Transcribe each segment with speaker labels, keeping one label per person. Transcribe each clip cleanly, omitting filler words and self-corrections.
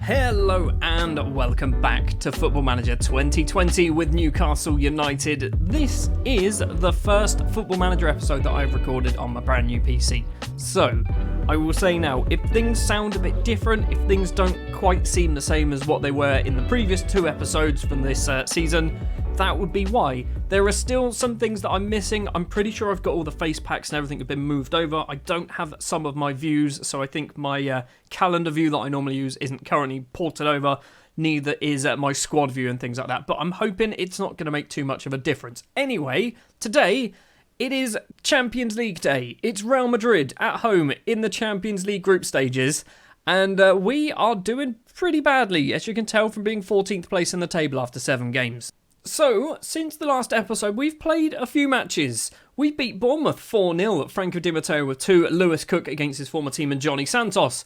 Speaker 1: Hello and welcome back to Football Manager 2020 with Newcastle United. This is the first Football Manager episode that I've recorded on my brand new PC. So, I will say now, if things sound a bit different, if things don't quite seem the same as what they were in the previous two episodes from this season, that would be why. There are still some things that I'm missing. I'm pretty sure I've got all the face packs and everything have been moved over. I don't have some of my views, so I think my calendar view that I normally use isn't currently ported over. Neither is my squad view and things like that. But I'm hoping it's not going to make too much of a difference. Anyway, today it is Champions League day. It's Real Madrid at home in the Champions League group stages. And we are doing pretty badly, as you can tell from being 14th place in the table after 7 games. So, since the last episode, we've played a few matches. We beat Bournemouth 4-0, Franco Di Matteo with 2, Lewis Cook against his former team and Johnny Santos.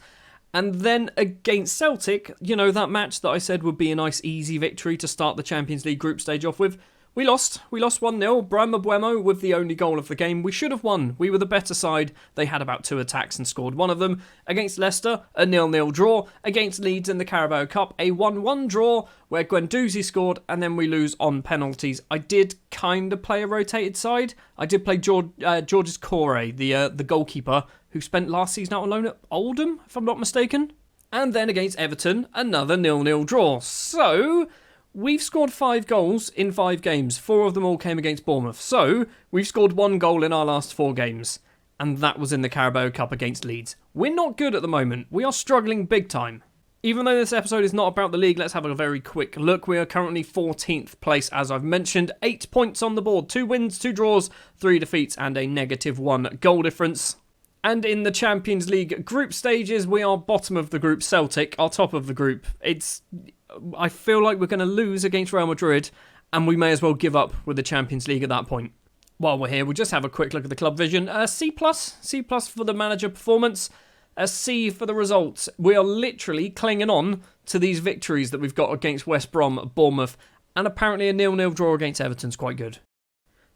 Speaker 1: And then against Celtic, you know, that match that I said would be a nice easy victory to start the Champions League group stage off with. We lost 1-0, Brian Mbeumo with the only goal of the game. We should have won, we were the better side. They had about 2 attacks and scored one of them. Against Leicester, a 0-0 draw. Against Leeds in the Carabao Cup, a 1-1 draw where Guendouzi scored and then we lose on penalties. I did kind of play a rotated side. I did play Georges Corre, the goalkeeper, who spent last season out on loan at Oldham, if I'm not mistaken. And then against Everton, another 0-0 draw. So we've scored 5 goals in 5 games. 4 of them all came against Bournemouth. So, we've scored 1 goal in our last 4 games. And that was in the Carabao Cup against Leeds. We're not good at the moment. We are struggling big time. Even though this episode is not about the league, let's have a very quick look. We are currently 14th place, as I've mentioned. 8 points on the board. 2 wins, 2 draws, 3 defeats, and a -1 goal difference. And in the Champions League group stages, we are bottom of the group. Celtic are top of the group. I feel like we're going to lose against Real Madrid, and we may as well give up with the Champions League at that point. While we're here, we'll just have a quick look at the club vision. C+ for the manager performance, a C for the results. We are literally clinging on to these victories that we've got against West Brom, Bournemouth, and apparently a 0-0 draw against Everton's quite good.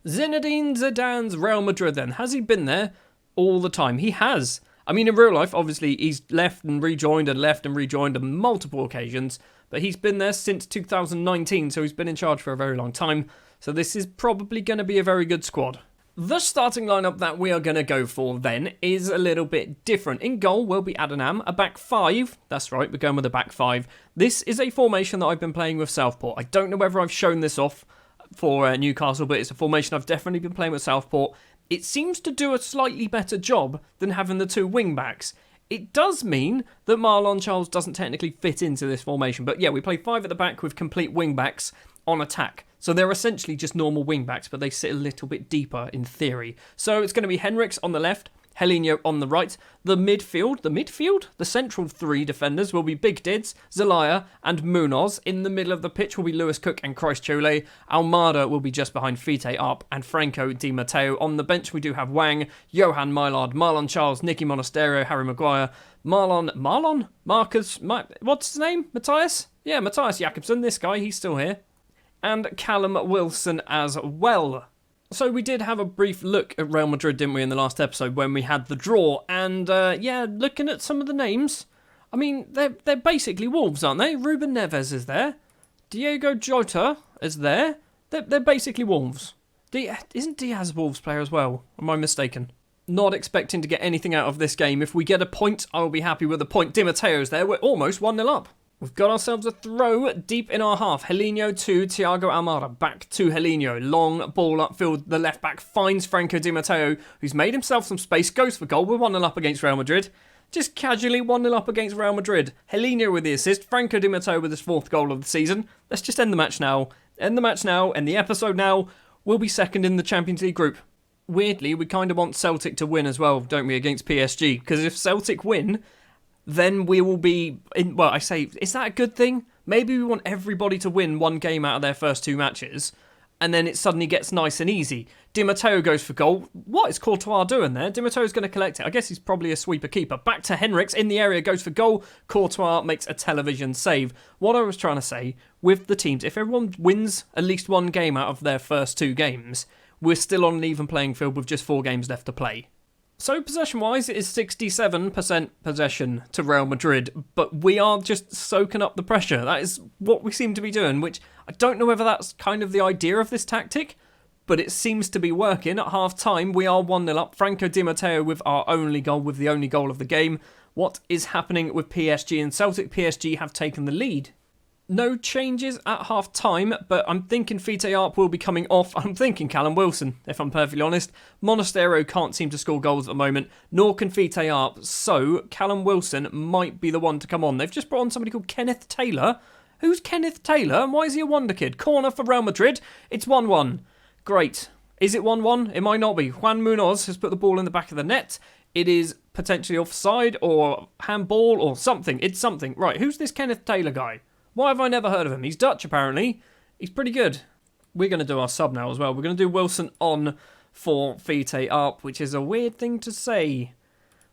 Speaker 1: Zinedine Zidane's Real Madrid then. Has he been there all the time? He has. I mean, in real life, obviously, he's left and rejoined on multiple occasions, but he's been there since 2019, so he's been in charge for a very long time, so this is probably going to be a very good squad. The starting lineup that we are going to go for then is a little bit different. In goal will be Adonam, a back 5. That's right, we're going with a back 5. This is a formation that I've been playing with Southport. I don't know whether I've shown this off for Newcastle, but it's a formation I've definitely been playing with Southport. It seems to do a slightly better job than having the 2 wing-backs. It does mean that Marlon Charles doesn't technically fit into this formation. But yeah, we play 5 at the back with complete wing-backs on attack. So they're essentially just normal wing-backs, but they sit a little bit deeper in theory. So it's going to be Henriks on the left, Helinho on the right. The central 3 defenders will be Big Dids, Zelaya and Munoz. In the middle of the pitch will be Lewis Cook and Christ Chole. Almada will be just behind Fite Arp and Franco Di Matteo. On the bench we do have Wang, Johan Mylard, Marlon Charles, Nicky Monasterio, Harry Maguire, what's his name? Matthias? Yeah, Matthias Jakobsen, this guy, he's still here. And Callum Wilson as well. So we did have a brief look at Real Madrid, didn't we, in the last episode when we had the draw. And looking at some of the names, I mean, they're basically Wolves, aren't they? Ruben Neves is there. Diego Jota is there. They're basically Wolves. Isn't Diaz a Wolves player as well? Am I mistaken? Not expecting to get anything out of this game. If we get a point, I will be happy with a point. Di Matteo's there. We're almost 1-0 up. We've got ourselves a throw deep in our half. Helinho to Thiago Almada. Back to Helinho. Long ball upfield. The left back finds Franco Di Matteo, who's made himself some space. Goes for goal. We're 1-0 up against Real Madrid. Just casually 1-0 up against Real Madrid. Helinho with the assist. Franco Di Matteo with his 4th goal of the season. Let's just end the match now. End the episode now. We'll be second in the Champions League group. Weirdly, we kind of want Celtic to win as well, don't we, against PSG? Because if Celtic win, then we will be in. Well, I say, is that a good thing? Maybe we want everybody to win 1 game out of their first 2 matches, and then it suddenly gets nice and easy. Di Matteo goes for goal. What is Courtois doing there? Di Matteo's going to collect it. I guess he's probably a sweeper keeper. Back to Henriks in the area, goes for goal. Courtois makes a television save. What I was trying to say, with the teams, if everyone wins at least 1 game out of their first 2 games, we're still on an even playing field with just 4 games left to play. So possession-wise, it is 67% possession to Real Madrid, but we are just soaking up the pressure. That is what we seem to be doing, which I don't know whether that's kind of the idea of this tactic, but it seems to be working. At half-time, we are 1-0 up. Franco Di Matteo with our only goal, with the only goal of the game. What is happening with PSG and Celtic? PSG have taken the lead. No changes at half-time, but I'm thinking Fite Arp will be coming off. I'm thinking Callum Wilson, if I'm perfectly honest. Monastero can't seem to score goals at the moment, nor can Fite Arp, so Callum Wilson might be the one to come on. They've just brought on somebody called Kenneth Taylor. Who's Kenneth Taylor, and why is he a wonder kid? Corner for Real Madrid. It's 1-1. Great. Is it 1-1? It might not be. Juan Munoz has put the ball in the back of the net. It is potentially offside or handball or something. It's something. Right, who's this Kenneth Taylor guy? Why have I never heard of him? He's Dutch, apparently. He's pretty good. We're going to do our sub now as well. We're going to do Wilson on for Fite Arp, which is a weird thing to say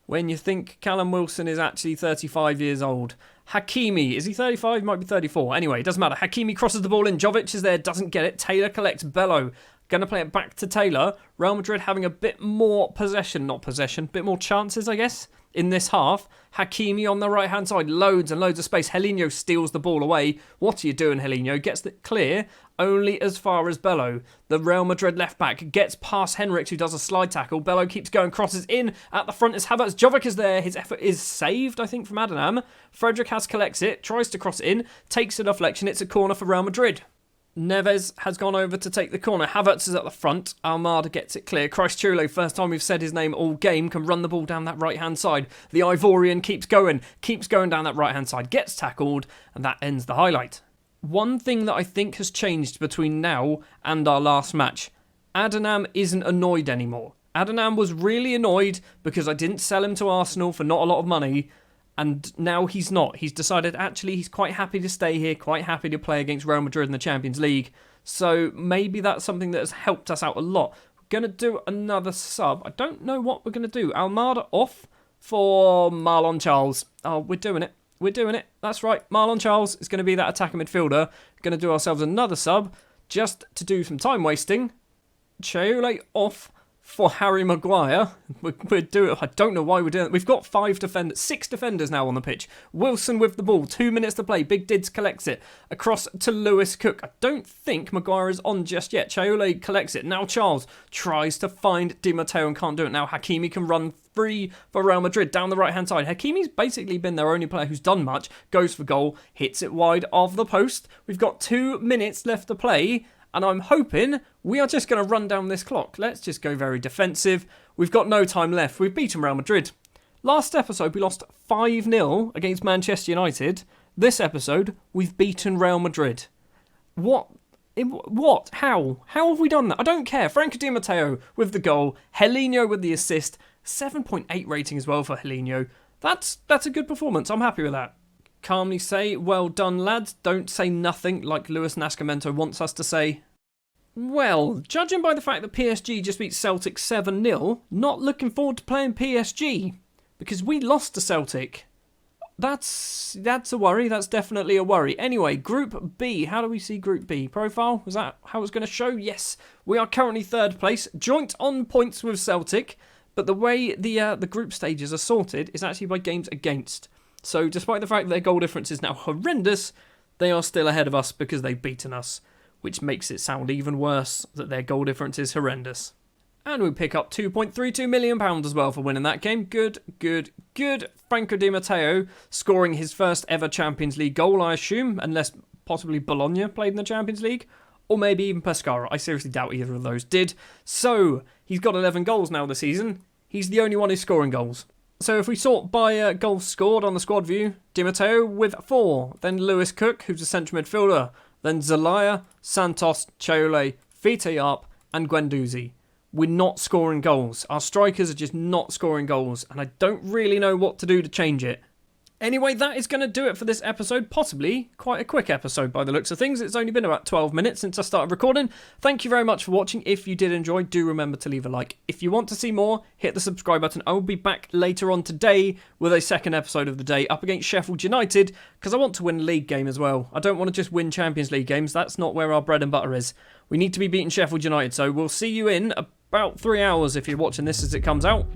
Speaker 1: when you think Callum Wilson is actually 35 years old. Hakimi, is he 35? He might be 34. Anyway, it doesn't matter. Hakimi crosses the ball in. Jovic is there, doesn't get it. Taylor collects. Bello going to play it back to Taylor. Real Madrid having a bit more bit more chances, I guess, in this half. Hakimi on the right-hand side, loads and loads of space. Helinho steals the ball away. What are you doing, Helinho? Gets it clear only as far as Bello. The Real Madrid left-back gets past Henriks, who does a slide tackle. Bello keeps going, crosses in. At the front is Havertz. Jovic is there. His effort is saved, I think, from Adnan. Frederick has collects it, tries to cross it in, takes a deflection. It's a corner for Real Madrid. Neves has gone over to take the corner. Havertz is at the front. Almada gets it clear. Christchule, first time we've said his name all game, can run the ball down that right-hand side. The Ivorian keeps going down that right-hand side, gets tackled, and that ends the highlight. One thing that I think has changed between now and our last match, Adnan isn't annoyed anymore. Adnan was really annoyed because I didn't sell him to Arsenal for not a lot of money, and now he's not. He's decided actually he's quite happy to stay here, quite happy to play against Real Madrid in the Champions League. So maybe that's something that has helped us out a lot. We're going to do another sub. I don't know what we're going to do. Almada off for Marlon Charles. Oh, we're doing it. We're doing it. That's right. Marlon Charles is going to be that attacking midfielder. Going to do ourselves another sub just to do some time wasting. Cheole off for Harry Maguire. We're doing. I don't know why we're doing it. We've got 6 defenders now on the pitch. Wilson with the ball. 2 minutes to play. Big Dids collects it. Across to Lewis Cook. I don't think Maguire is on just yet. Cheole collects it. Now Charles tries to find Di Matteo and can't do it. Now Hakimi can run free for Real Madrid down the right-hand side. Hakimi's basically been their only player who's done much. Goes for goal. Hits it wide of the post. We've got 2 minutes left to play. And I'm hoping we are just going to run down this clock. Let's just go very defensive. We've got no time left. We've beaten Real Madrid. Last episode, we lost 5-0 against Manchester United. This episode, we've beaten Real Madrid. What? How? How have we done that? I don't care. Franco Di Matteo with the goal. Helinho with the assist. 7.8 rating as well for Helinho. That's a good performance. I'm happy with that. Calmly say, well done, lads. Don't say nothing like Luis Nascimento wants us to say. Well, judging by the fact that PSG just beat Celtic 7-0, not looking forward to playing PSG because we lost to Celtic. That's a worry. That's definitely a worry. Anyway, Group B. How do we see Group B? Profile? Was that how it's going to show? Yes. We are currently 3rd place, joint on points with Celtic, but the way the group stages are sorted is actually by games against. So despite the fact that their goal difference is now horrendous, they are still ahead of us because they've beaten us, which makes it sound even worse that their goal difference is horrendous. And we pick up £2.32 million as well for winning that game. Good. Franco Di Matteo scoring his first ever Champions League goal, I assume, unless possibly Bologna played in the Champions League, or maybe even Pescara. I seriously doubt either of those did. So he's got 11 goals now this season. He's the only one who's scoring goals. So if we sort by goals scored on the squad view, Di Matteo with 4, then Lewis Cook, who's a central midfielder, then Zelaya, Santos, Cheole, Fite Arp, and Guendouzi. We're not scoring goals. Our strikers are just not scoring goals, and I don't really know what to do to change it. Anyway, that is going to do it for this episode. Possibly quite a quick episode by the looks of things. It's only been about 12 minutes since I started recording. Thank you very much for watching. If you did enjoy, do remember to leave a like. If you want to see more, hit the subscribe button. I will be back later on today with a second episode of the day up against Sheffield United because I want to win a league game as well. I don't want to just win Champions League games. That's not where our bread and butter is. We need to be beating Sheffield United. So we'll see you in about 3 hours if you're watching this as it comes out.